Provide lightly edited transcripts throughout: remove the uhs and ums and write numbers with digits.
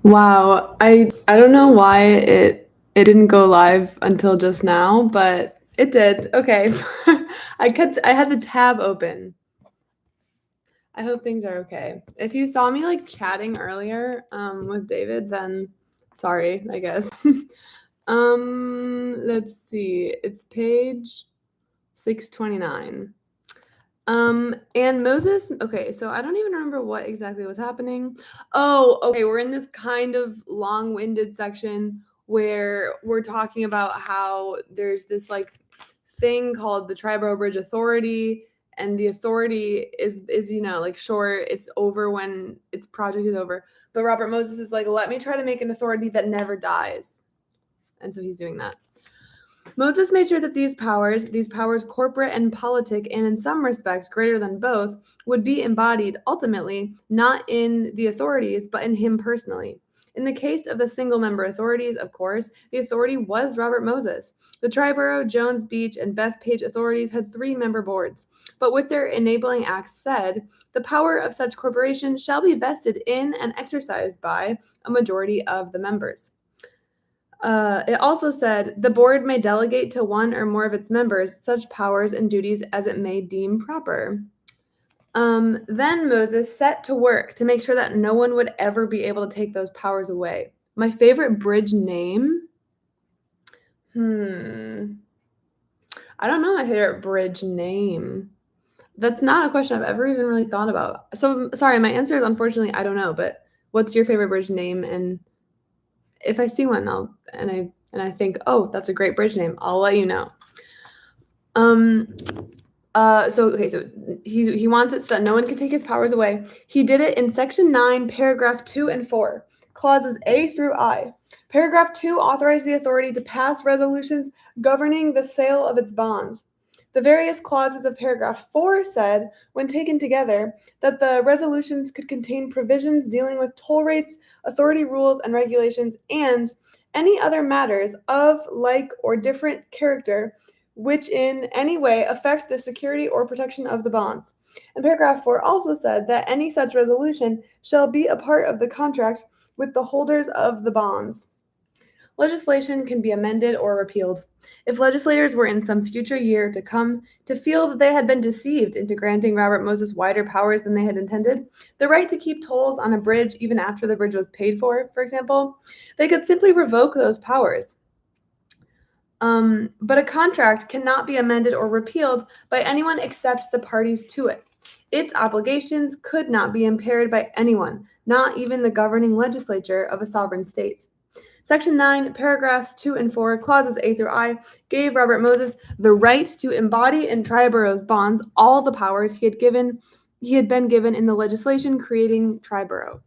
Wow, I don't know why it didn't go live until just now, but it did. Okay. I had the tab open. I hope things are okay. If you saw me like chatting earlier with David, then sorry, I guess. Let's see. It's page 629. And Moses, okay, so I don't even remember what exactly was happening. Oh, okay, we're in this kind of long-winded section where we're talking about how there's this like thing called the Triborough Bridge Authority, and the authority is like short, it's over when its project is over. But Robert Moses is like, let me try to make an authority that never dies. And so he's doing that. Moses made sure that these powers corporate and politic, and in some respects greater than both, would be embodied ultimately not in the authorities, but in him personally. In the case of the single member authorities, of course, the authority was Robert Moses. The Triborough, Jones Beach, and Bethpage authorities had 3-member boards, but with their enabling acts said, the power of such corporation shall be vested in and exercised by a majority of the members. It also said the board may delegate to one or more of its members such powers and duties as it may deem proper. Then Moses set to work to make sure that no one would ever be able to take those powers away. My favorite bridge name? I don't know my favorite bridge name. That's not a question I've ever even really thought about. So sorry, my answer is unfortunately I don't know, but what's your favorite bridge name? And if I see one, I think, oh, that's a great bridge name, I'll let you know. So he wants it so that no one can take his powers away. He did it in section 9, paragraph 2 and 4, clauses A through I. Paragraph 2 authorized the authority to pass resolutions governing the sale of its bonds. The various clauses of paragraph 4 said, when taken together, that the resolutions could contain provisions dealing with toll rates, authority rules and regulations, and any other matters of like or different character which in any way affect the security or protection of the bonds. And paragraph 4 also said that any such resolution shall be a part of the contract with the holders of the bonds. Legislation can be amended or repealed. If legislators were in some future year to come to feel that they had been deceived into granting Robert Moses wider powers than they had intended, the right to keep tolls on a bridge even after the bridge was paid for example, they could simply revoke those powers. But a contract cannot be amended or repealed by anyone except the parties to it. Its obligations could not be impaired by anyone, not even the governing legislature of a sovereign state. Section 9, paragraphs 2 and 4, clauses A through I, gave Robert Moses the right to embody in Triborough's bonds all the powers he had been given in the legislation creating Triborough.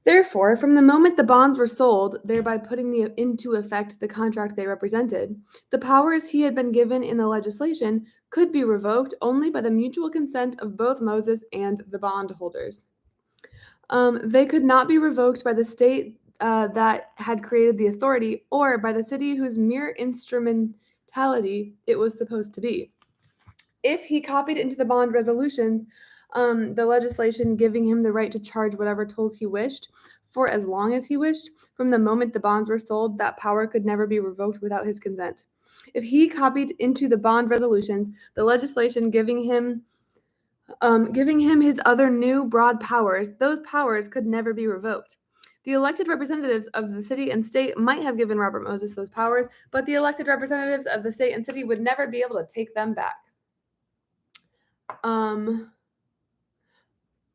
Therefore, from the moment the bonds were sold, thereby putting into effect the contract they represented, the powers he had been given in the legislation could be revoked only by the mutual consent of both Moses and the bondholders. They could not be revoked by the state that had created the authority or by the city whose mere instrumentality it was supposed to be. If he copied into the bond resolutions the legislation giving him the right to charge whatever tolls he wished for as long as he wished, from the moment the bonds were sold, that power could never be revoked without his consent. If he copied into the bond resolutions the legislation giving him his other new broad powers, those powers could never be revoked. The elected representatives of the city and state might have given Robert Moses those powers, but the elected representatives of the state and city would never be able to take them back.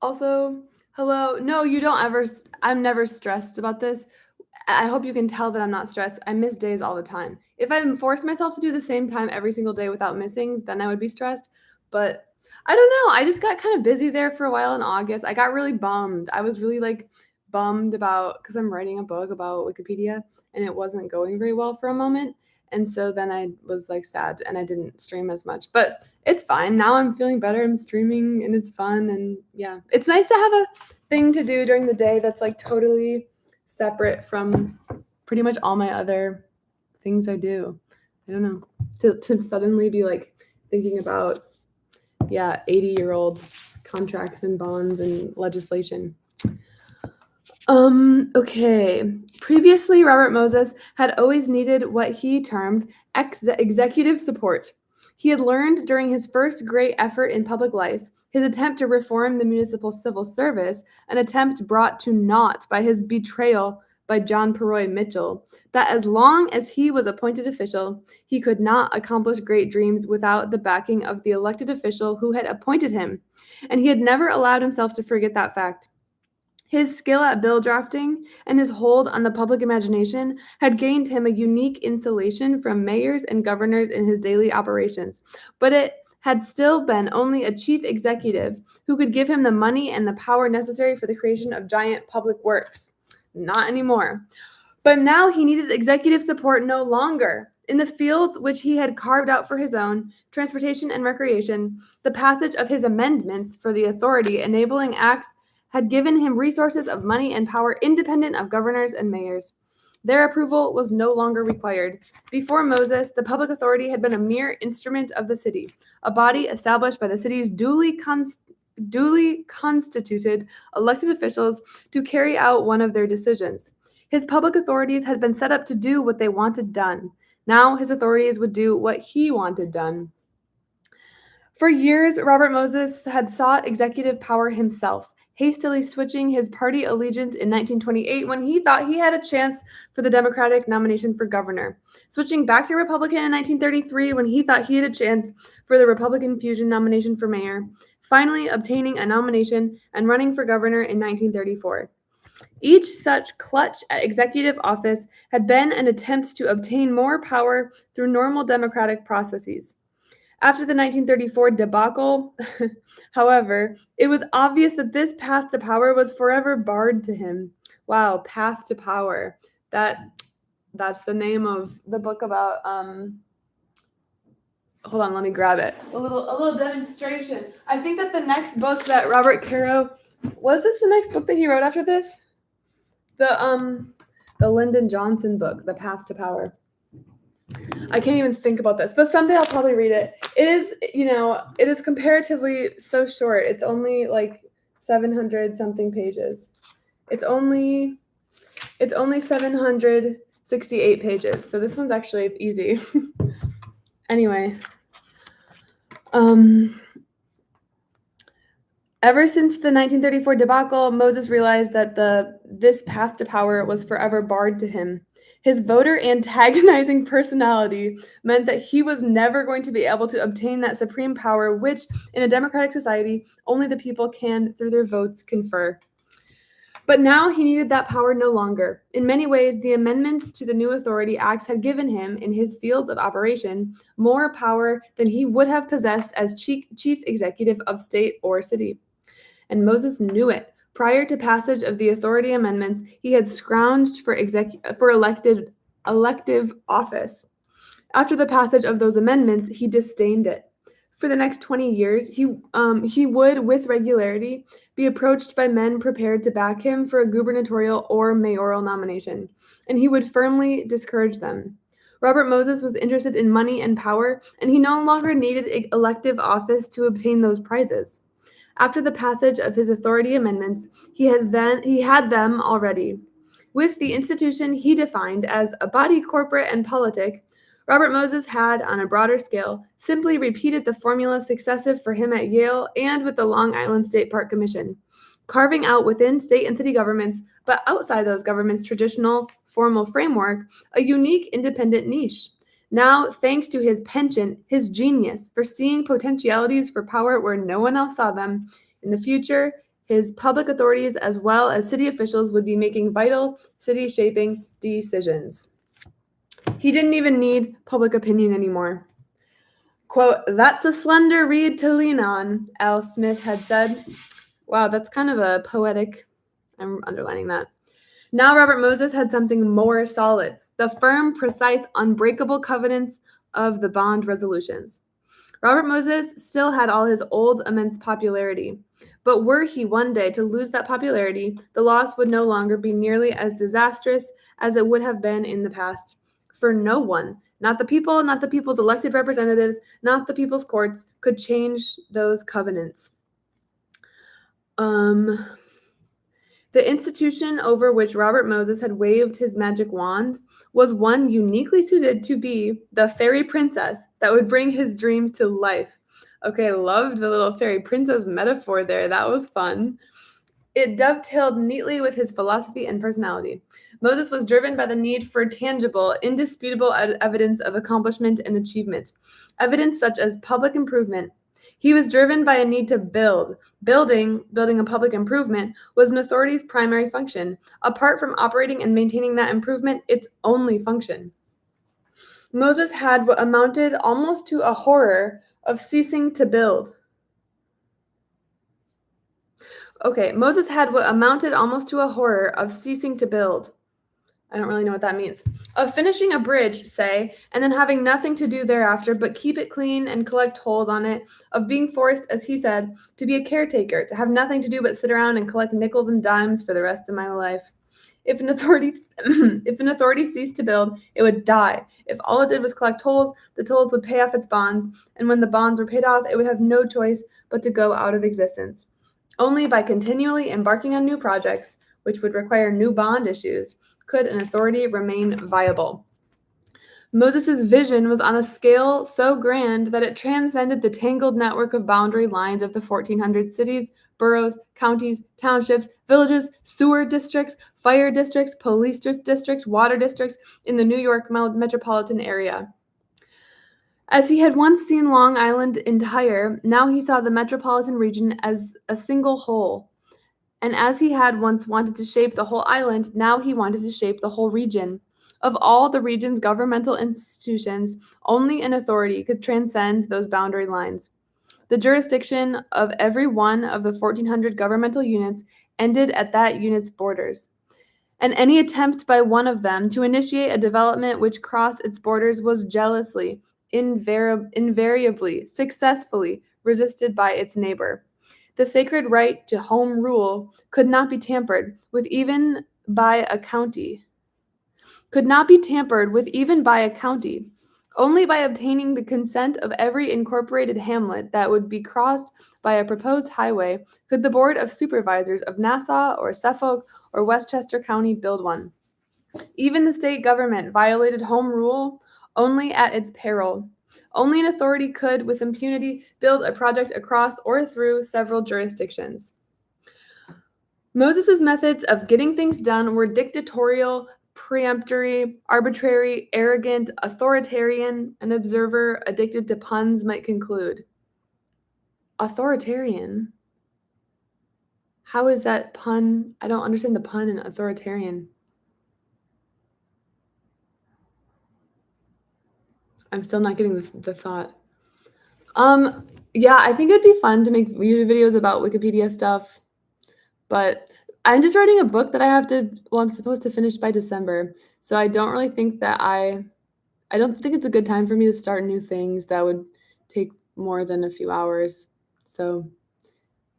Also, hello. No, you don't ever. I'm never stressed about this. I hope you can tell that I'm not stressed. I miss days all the time. If I forced myself to do the same time every single day without missing, then I would be stressed. But I don't know. I just got kind of busy there for a while in August. I got really bummed. I was really like bummed about because I'm writing a book about Wikipedia and it wasn't going very well for a moment. And so then I was like sad and I didn't stream as much. But it's fine. Now I'm feeling better. I'm streaming and it's fun. And yeah, it's nice to have a thing to do during the day that's like totally separate from pretty much all my other things I do. I don't know. To suddenly be like thinking about 80-year-old contracts and bonds and legislation. Okay. Previously, Robert Moses had always needed what he termed executive support. He had learned during his first great effort in public life, his attempt to reform the municipal civil service, an attempt brought to naught by his betrayal by John Peroy Mitchell, that as long as he was appointed official, he could not accomplish great dreams without the backing of the elected official who had appointed him. And he had never allowed himself to forget that fact. His skill at bill drafting and his hold on the public imagination had gained him a unique insulation from mayors and governors in his daily operations, but it had still been only a chief executive who could give him the money and the power necessary for the creation of giant public works. Not anymore. But now he needed executive support no longer. In the fields which he had carved out for his own, transportation and recreation, the passage of his amendments for the authority enabling acts had given him resources of money and power independent of governors and mayors. Their approval was no longer required. Before Moses, the public authority had been a mere instrument of the city, a body established by the city's duly constituted elected officials to carry out one of their decisions. His public authorities had been set up to do what they wanted done. Now his authorities would do what he wanted done. For years, Robert Moses had sought executive power himself, hastily switching his party allegiance in 1928 when he thought he had a chance for the Democratic nomination for governor, switching back to Republican in 1933 when he thought he had a chance for the Republican fusion nomination for mayor, finally obtaining a nomination and running for governor in 1934. Each such clutch at executive office had been an attempt to obtain more power through normal democratic processes. After the 1934 debacle, however, it was obvious that this path to power was forever barred to him. Wow, path to power. That's the name of the book about hold on, let me grab it. A little demonstration. I think that the next book that Robert Caro, was this the next book that he wrote after this? The Lyndon Johnson book, The Path to Power. I can't even think about this, but someday I'll probably read it. It is comparatively so short. It's only like 700 something pages. It's only 768 pages. So this one's actually easy. Anyway, ever since the 1934 debacle, Moses realized that this path to power was forever barred to him. His voter antagonizing personality meant that he was never going to be able to obtain that supreme power which, in a democratic society, only the people can, through their votes, confer. But now he needed that power no longer. In many ways, the amendments to the New Authority Acts had given him, in his fields of operation, more power than he would have possessed as chief executive of state or city. And Moses knew it. Prior to passage of the authority amendments, he had scrounged for elective office. After the passage of those amendments, he disdained it. For the next 20 years, he would, with regularity, be approached by men prepared to back him for a gubernatorial or mayoral nomination, and he would firmly discourage them. Robert Moses was interested in money and power, and he no longer needed elective office to obtain those prizes. After the passage of his authority amendments, he had them already. With the institution he defined as a body corporate and politic, Robert Moses had, on a broader scale, simply repeated the formula successive for him at Yale and with the Long Island State Park Commission, carving out within state and city governments, but outside those governments' traditional formal framework, a unique independent niche. Now, thanks to his penchant, his genius for seeing potentialities for power where no one else saw them, in the future, his public authorities as well as city officials would be making vital city-shaping decisions. He didn't even need public opinion anymore. Quote, "That's a slender reed to lean on," Al Smith had said. Wow, that's kind of a poetic, I'm underlining that. Now Robert Moses had something more solid, the firm, precise, unbreakable covenants of the bond resolutions. Robert Moses still had all his old immense popularity, but were he one day to lose that popularity, the loss would no longer be nearly as disastrous as it would have been in the past. For no one, not the people, not the people's elected representatives, not the people's courts, could change those covenants. The institution over which Robert Moses had waved his magic wand was one uniquely suited to be the fairy princess that would bring his dreams to life. Okay, loved the little fairy princess metaphor there. That was fun. It dovetailed neatly with his philosophy and personality. Moses was driven by the need for tangible, indisputable evidence of accomplishment and achievement, evidence such as public improvement. He was driven by a need to build. Building a public improvement, was an authority's primary function. Apart from operating and maintaining that improvement, its only function. Moses had what amounted almost to a horror of ceasing to build. Okay, Moses had what amounted almost to a horror of ceasing to build. I don't really know what that means. Of finishing a bridge, say, and then having nothing to do thereafter but keep it clean and collect holes on it. Of being forced, as he said, to be a caretaker, to have nothing to do but sit around and collect nickels and dimes for the rest of my life. If an authority ceased to build, it would die. If all it did was collect tolls, the tolls would pay off its bonds, and when the bonds were paid off, it would have no choice but to go out of existence. Only by continually embarking on new projects, which would require new bond issues, could an authority remain viable. Moses' vision was on a scale so grand that it transcended the tangled network of boundary lines of the 1400 cities, boroughs, counties, townships, villages, sewer districts, fire districts, police districts, water districts in the New York metropolitan area. As he had once seen Long Island entire, now he saw the metropolitan region as a single whole. And as he had once wanted to shape the whole island, now he wanted to shape the whole region. Of all the region's governmental institutions, only an authority could transcend those boundary lines. The jurisdiction of every one of the 1,400 governmental units ended at that unit's borders. And any attempt by one of them to initiate a development which crossed its borders was jealously, invariably, successfully resisted by its neighbor. The sacred right to home rule could not be tampered with even by a county. Only by obtaining the consent of every incorporated hamlet that would be crossed by a proposed highway could the Board of Supervisors of Nassau or Suffolk or Westchester County build one. Even the state government violated home rule only at its peril. Only an authority could, with impunity, build a project across or through several jurisdictions. Moses' methods of getting things done were dictatorial, peremptory, arbitrary, arrogant, authoritarian, an observer addicted to puns might conclude. Authoritarian? How is that pun? I don't understand the pun in authoritarian. I'm still not getting the thought. Yeah, I think it'd be fun to make YouTube videos about Wikipedia stuff, but I'm just writing a book that I'm supposed to finish by December. So I don't really think that I don't think it's a good time for me to start new things that would take more than a few hours. So,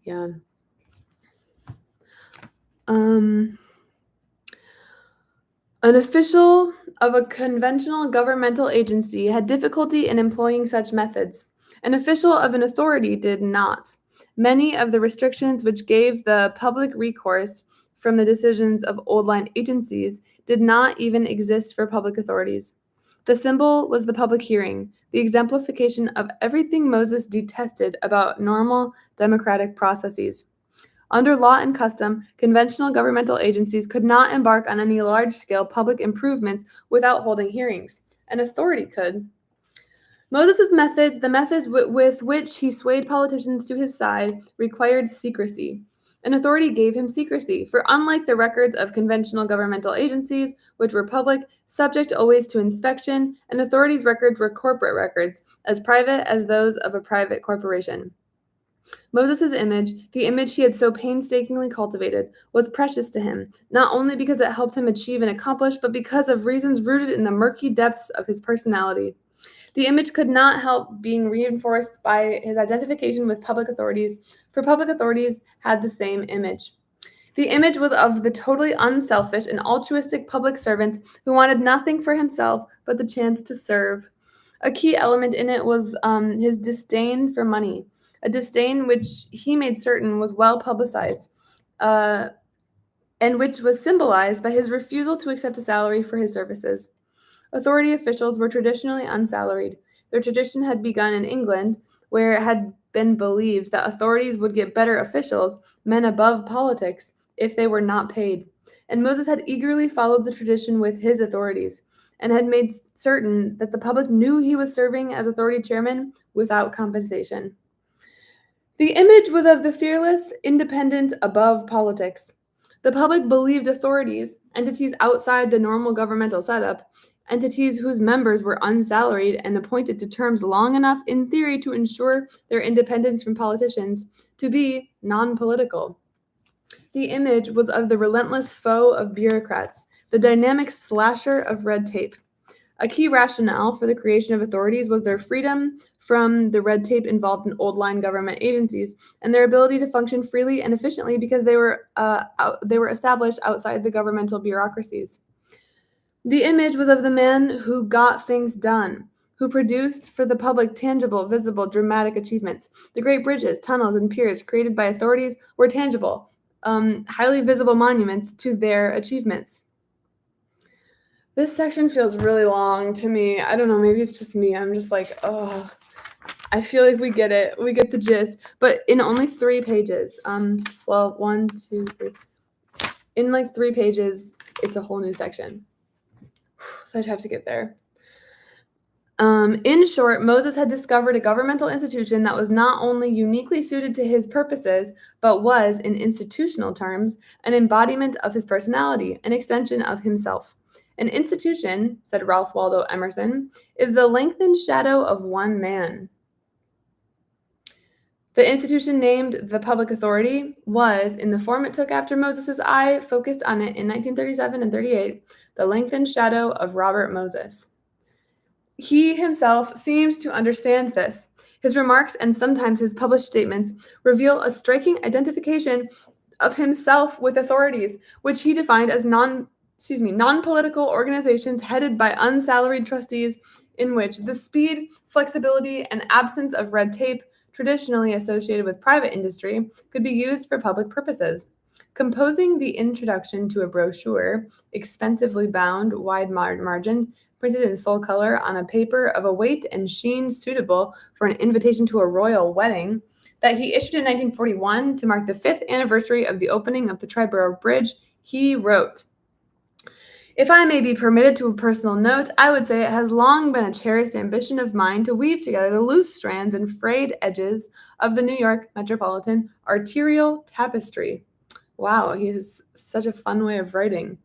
yeah. An official of a conventional governmental agency had difficulty in employing such methods. An official of an authority did not. Many of the restrictions which gave the public recourse from the decisions of old line agencies did not even exist for public authorities. The symbol was the public hearing, the exemplification of everything Moses detested about normal democratic processes. Under law and custom, conventional governmental agencies could not embark on any large-scale public improvements without holding hearings. An authority could. Moses' methods, the methods with which he swayed politicians to his side, required secrecy. An authority gave him secrecy, for unlike the records of conventional governmental agencies, which were public, subject always to inspection, an authority's records were corporate records, as private as those of a private corporation. Moses' image, the image he had so painstakingly cultivated, was precious to him, not only because it helped him achieve and accomplish, but because of reasons rooted in the murky depths of his personality. The image could not help being reinforced by his identification with public authorities, for public authorities had the same image. The image was of the totally unselfish and altruistic public servant who wanted nothing for himself but the chance to serve. A key element in it was his disdain for money, a disdain which he made certain was well publicized. and which was symbolized by his refusal to accept a salary for his services. Authority officials were traditionally unsalaried. Their tradition had begun in England, where it had been believed that authorities would get better officials, men above politics, if they were not paid. And Moses had eagerly followed the tradition with his authorities, and had made certain that the public knew he was serving as authority chairman without compensation. The image was of the fearless, independent, above politics. The public believed authorities, entities outside the normal governmental setup, entities whose members were unsalaried and appointed to terms long enough in theory to ensure their independence from politicians, to be non-political. The image was of the relentless foe of bureaucrats, the dynamic slasher of red tape. A key rationale for the creation of authorities was their freedom from the red tape involved in old line government agencies and their ability to function freely and efficiently because they were established outside the governmental bureaucracies. The image was of the man who got things done, who produced for the public tangible, visible, dramatic achievements. The great bridges, tunnels, and piers created by authorities were tangible, highly visible monuments to their achievements. This section feels really long to me. I don't know, maybe it's just me. I'm just like, oh, I feel like we get it. We get the gist. But in only 3 pages, well, 1, 2, 3. In like 3 pages, it's a whole new section. So I'd have to get there. In short, Moses had discovered a governmental institution that was not only uniquely suited to his purposes, but was, in institutional terms, an embodiment of his personality, an extension of himself. An institution, said Ralph Waldo Emerson, is the lengthened shadow of one man. The institution named the Public Authority was, in the form it took after Moses' eye focused on it in 1937 and 38, the lengthened shadow of Robert Moses. He himself seemed to understand this. His remarks and sometimes his published statements reveal a striking identification of himself with authorities, which he defined as non-political organizations headed by unsalaried trustees, in which the speed, flexibility, and absence of red tape traditionally associated with private industry could be used for public purposes. Composing the introduction to a brochure, expensively bound, wide-margined, printed in full color on a paper of a weight and sheen suitable for an invitation to a royal wedding, that he issued in 1941 to mark the 5th anniversary of the opening of the Triborough Bridge, he wrote, "If I may be permitted to a personal note, I would say it has long been a cherished ambition of mine to weave together the loose strands and frayed edges of the New York metropolitan arterial tapestry." Wow, he has such a fun way of writing.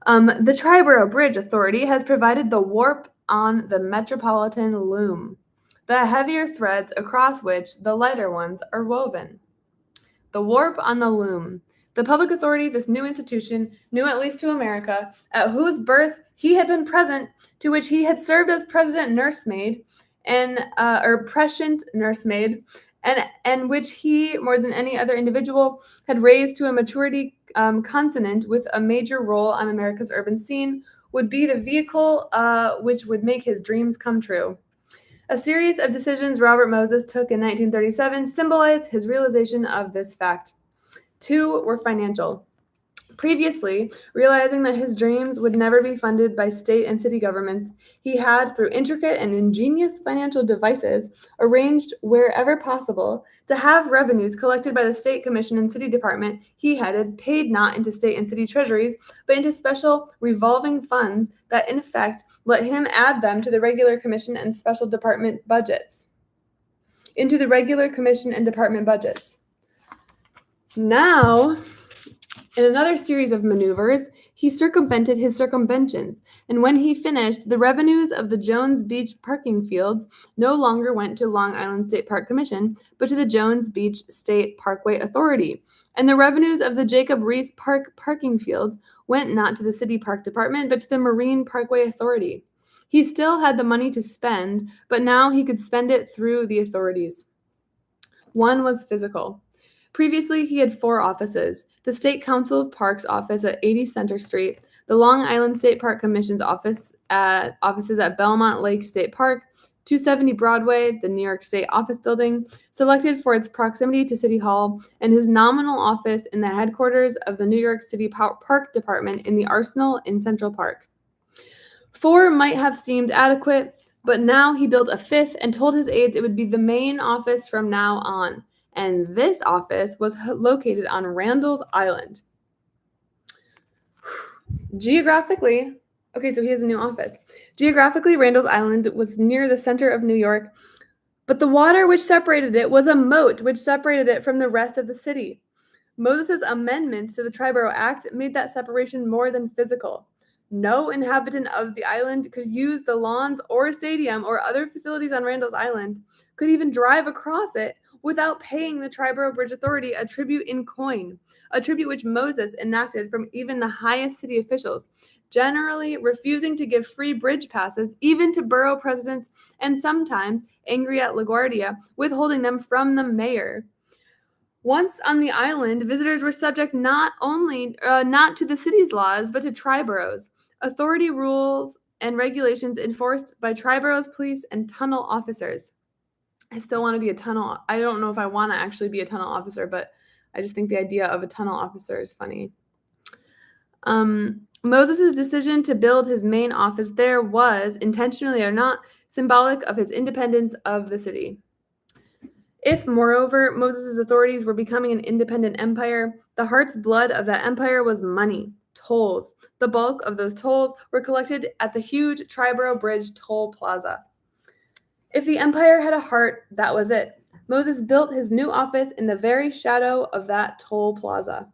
The Triborough Bridge Authority has provided the warp on the metropolitan loom, the heavier threads across which the lighter ones are woven. The warp on the loom. The public authority, this new institution, new at least to America, at whose birth he had been present, to which he had served as president nursemaid, or prescient nursemaid, and which he, more than any other individual, had raised to a maturity consonant with a major role on America's urban scene, would be the vehicle which would make his dreams come true. A series of decisions Robert Moses took in 1937 symbolized his realization of this fact. 2 were financial. Previously, realizing that his dreams would never be funded by state and city governments, he had, through intricate and ingenious financial devices, arranged wherever possible to have revenues collected by the State Commission and City Department he headed paid not into state and city treasuries, but into special revolving funds that, in effect, let him add them to the regular commission and special department budgets. Now, in another series of maneuvers, he circumvented his circumventions, and when he finished, the revenues of the Jones Beach parking fields no longer went to Long Island State Park Commission, but to the Jones Beach State Parkway Authority, and the revenues of the Jacob Riis Park parking fields went not to the City Park Department, but to the Marine Parkway Authority. He still had the money to spend, but now he could spend it through the authorities. 1 was physical. Previously, he had 4 offices: the State Council of Parks office at 80 Center Street, the Long Island State Park Commission's offices at Belmont Lake State Park, 270 Broadway, the New York State Office Building, selected for its proximity to City Hall, and his nominal office in the headquarters of the New York City Park Department in the Arsenal in Central Park. 4 might have seemed adequate, but now he built a 5th and told his aides it would be the main office from now on. And this office was located on Randall's Island. Geographically, okay, so he has a new office. Geographically, Randall's Island was near the center of New York, but the water which separated it was a moat which separated it from the rest of the city. Moses' amendments to the Triborough Act made that separation more than physical. No inhabitant of the island could use the lawns or stadium or other facilities on Randall's Island, could even drive across it without paying the Triborough Bridge Authority a tribute in coin, a tribute which Moses enacted from even the highest city officials, generally refusing to give free bridge passes even to borough presidents and sometimes, angry at LaGuardia, withholding them from the mayor. Once on the island, visitors were subject not to the city's laws, but to triboroughs, authority rules and regulations enforced by triboroughs, police, and tunnel officers. I still want to be a tunnel. I don't know if I want to actually be a tunnel officer, but I just think the idea of a tunnel officer is funny. Moses' decision to build his main office there was, intentionally or not, symbolic of his independence of the city. If, moreover, Moses' authorities were becoming an independent empire, the heart's blood of that empire was money, tolls. The bulk of those tolls were collected at the huge Triborough Bridge toll plaza. If the empire had a heart, that was it. Moses built his new office in the very shadow of that toll plaza.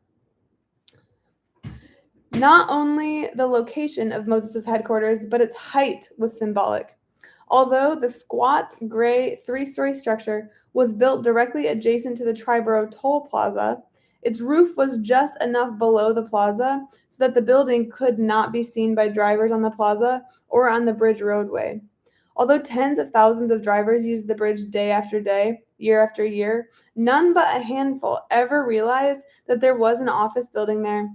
Not only the location of Moses' headquarters, but its height was symbolic. Although the squat, gray, 3-story structure was built directly adjacent to the Triborough toll plaza, its roof was just enough below the plaza so that the building could not be seen by drivers on the plaza or on the bridge roadway. Although tens of thousands of drivers used the bridge day after day, year after year, none but a handful ever realized that there was an office building there.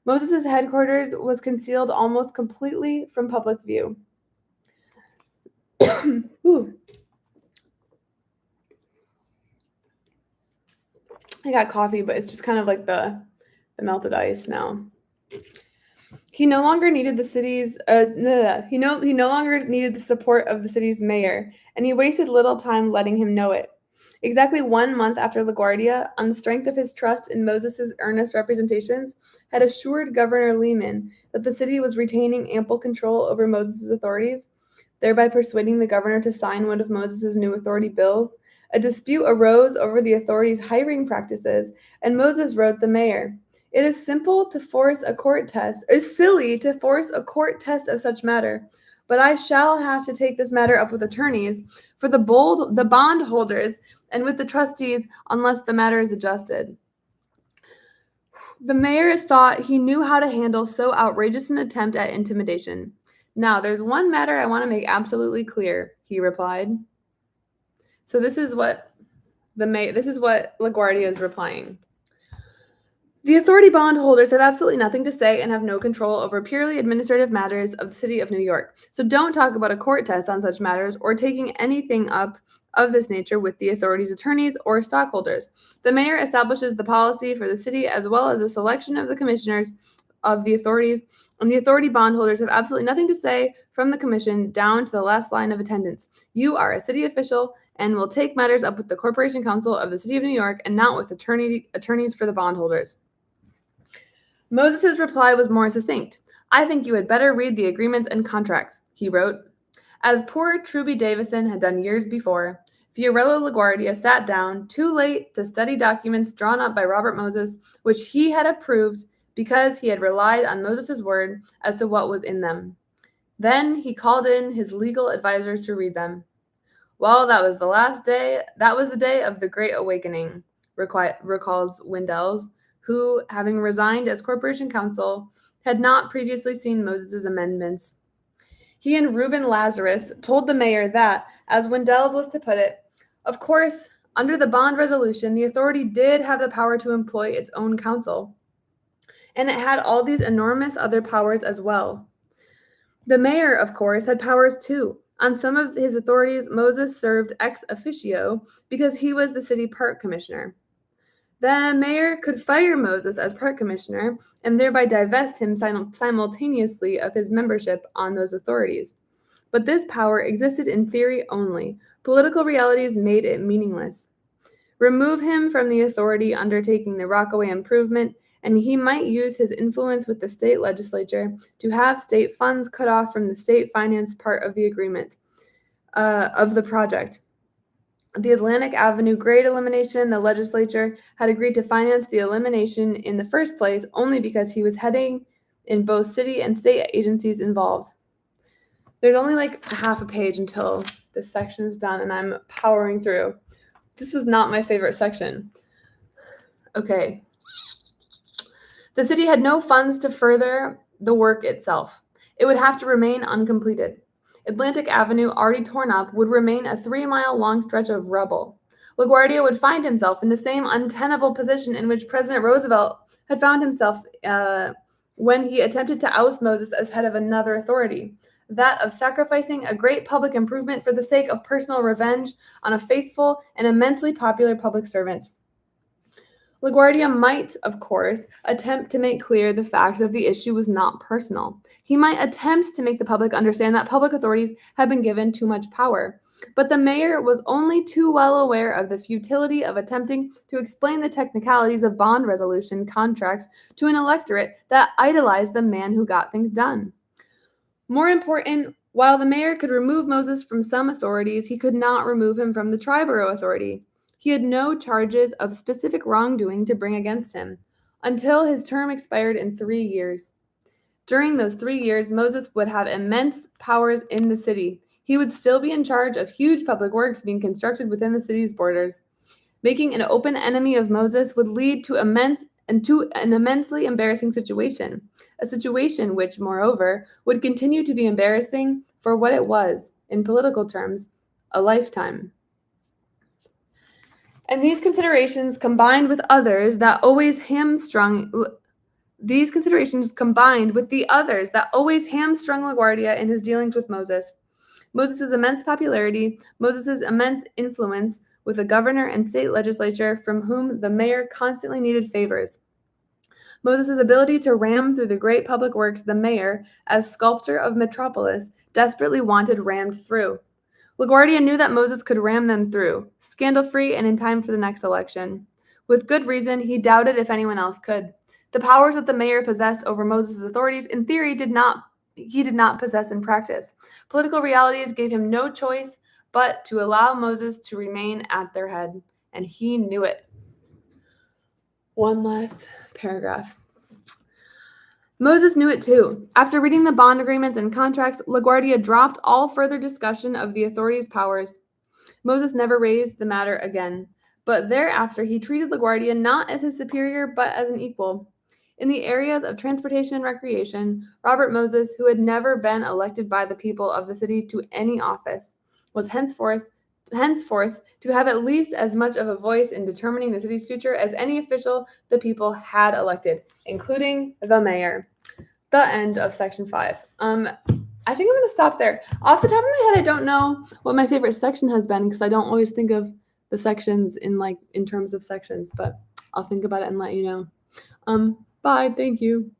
Moses' headquarters was concealed almost completely from public view. I got coffee, but it's just kind of like the melted ice now. He no longer needed the city's he no longer needed the support of the city's mayor, and he wasted little time letting him know it. Exactly 1 month after LaGuardia, on the strength of his trust in Moses' earnest representations, had assured Governor Lehman that the city was retaining ample control over Moses' authorities, thereby persuading the governor to sign one of Moses' new authority bills, a dispute arose over the authorities' hiring practices, and Moses wrote the mayor, "It is silly to force a court test of such matter, but I shall have to take this matter up with attorneys for the bondholders and with the trustees unless the matter is adjusted." The mayor thought he knew how to handle so outrageous an attempt at intimidation. "Now, there's one matter I want to make absolutely clear," he replied. So this is what LaGuardia is replying. "The authority bondholders have absolutely nothing to say and have no control over purely administrative matters of the city of New York. So don't talk about a court test on such matters or taking anything up of this nature with the authorities' attorneys or stockholders. The mayor establishes the policy for the city as well as the selection of the commissioners of the authorities, and the authority bondholders have absolutely nothing to say from the commission down to the last line of attendance. You are a city official and will take matters up with the Corporation Council of the City of New York and not with attorneys for the bondholders." Moses' reply was more succinct. "I think you had better read the agreements and contracts," he wrote. As poor Truby Davison had done years before, Fiorello LaGuardia sat down, too late, to study documents drawn up by Robert Moses, which he had approved because he had relied on Moses' word as to what was in them. Then he called in his legal advisors to read them. "Well, that was the day of the Great Awakening," recalls Windells, who, having resigned as Corporation Counsel, had not previously seen Moses' amendments. He and Reuben Lazarus told the mayor that, as Windells was to put it, of course, under the bond resolution, the authority did have the power to employ its own counsel, and it had all these enormous other powers as well. The mayor, of course, had powers too, On some of his authorities, Moses served ex officio because he was the city park commissioner. The mayor could fire Moses as park commissioner and thereby divest him simultaneously of his membership on those authorities. But this power existed in theory only. Political realities made it meaningless. Remove him from the authority undertaking the Rockaway improvement, and he might use his influence with the state legislature to have state funds cut off from the state finance part of the agreement of the project. The Atlantic Avenue grade elimination, the legislature had agreed to finance the elimination in the first place only because he was heading in both city and state agencies involved. There's only like half a page until this section is done, and I'm powering through. This was not my favorite section. Okay. The city had no funds to further the work itself. It would have to remain uncompleted. Atlantic Avenue, already torn up, would remain a 3-mile-long stretch of rubble. LaGuardia would find himself in the same untenable position in which President Roosevelt had found himself when he attempted to oust Moses as head of another authority, that of sacrificing a great public improvement for the sake of personal revenge on a faithful and immensely popular public servant. LaGuardia might, of course, attempt to make clear the fact that the issue was not personal. He might attempt to make the public understand that public authorities had been given too much power. But the mayor was only too well aware of the futility of attempting to explain the technicalities of bond resolution contracts to an electorate that idolized the man who got things done. More important, while the mayor could remove Moses from some authorities, he could not remove him from the Triborough Authority. He had no charges of specific wrongdoing to bring against him until his term expired in 3 years. During those 3 years, Moses would have immense powers in the city. He would still be in charge of huge public works being constructed within the city's borders. Making an open enemy of Moses would lead to an immensely embarrassing situation, a situation which, moreover, would continue to be embarrassing for what it was, in political terms, a lifetime. And these considerations combined with others that always hamstrung LaGuardia in his dealings with Moses. Moses' immense popularity, Moses' immense influence with the governor and state legislature from whom the mayor constantly needed favors. Moses' ability to ram through the great public works the mayor, as sculptor of Metropolis, desperately wanted rammed through. LaGuardia knew that Moses could ram them through, scandal-free and in time for the next election. With good reason, he doubted if anyone else could. The powers that the mayor possessed over Moses' authorities in theory he did not possess in practice. Political realities gave him no choice but to allow Moses to remain at their head, and he knew it. One last paragraph. Moses knew it too. After reading the bond agreements and contracts, LaGuardia dropped all further discussion of the authorities' powers. Moses never raised the matter again, but thereafter he treated LaGuardia not as his superior but as an equal. In the areas of transportation and recreation, Robert Moses, who had never been elected by the people of the city to any office, was henceforth to have at least as much of a voice in determining the city's future as any official the people had elected, including the mayor. The end of section 5. I think I'm going to stop there. Off the top of my head, I don't know what my favorite section has been because I don't always think of the sections in terms of sections, but I'll think about it and let you know. Bye. Thank you.